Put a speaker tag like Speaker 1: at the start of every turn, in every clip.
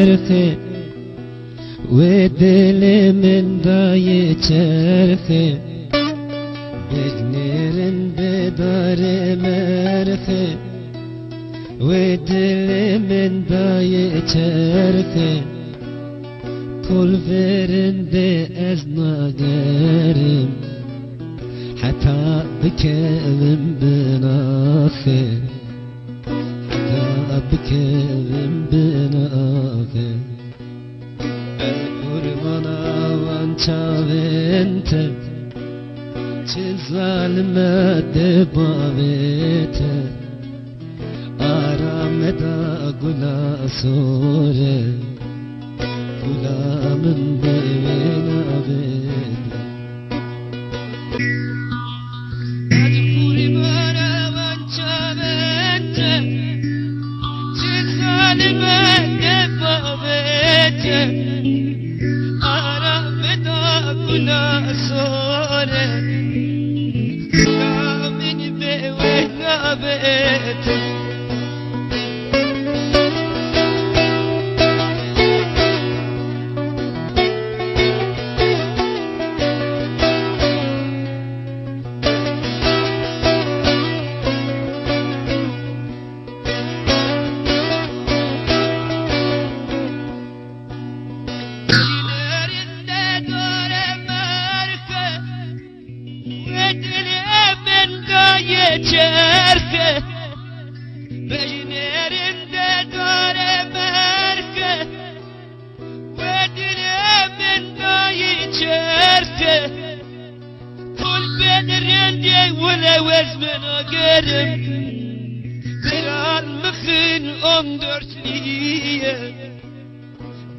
Speaker 1: چرخه و دل من دای چرخه بجنرن بدار مرخه و دل من دای چرخه کل فرنده از ناگرم حتى بكلم بناخه حتى بكلم بناخه القربانا وانشاوينت ظالمة دبابيت آرام دا قلا سوره قلا من بينا بيت
Speaker 2: چرخه بجنرنده داره مرکه و دل من دای چرخه کل بدرنده ولو از من آگرم برال مخین درتلیه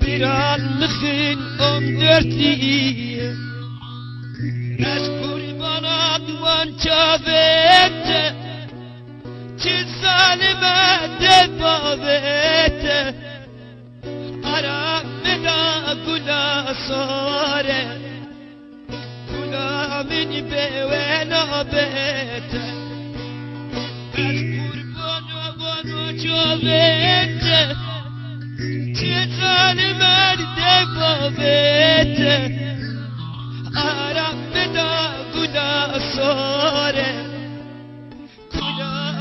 Speaker 2: برال مخین درتلیه از قربانات وان چاویت چه ظالمه دبابیت آرام دا گلا ساره گلا منی بیوینا بیت از قربانات چاویت چه ظالمه دبابیت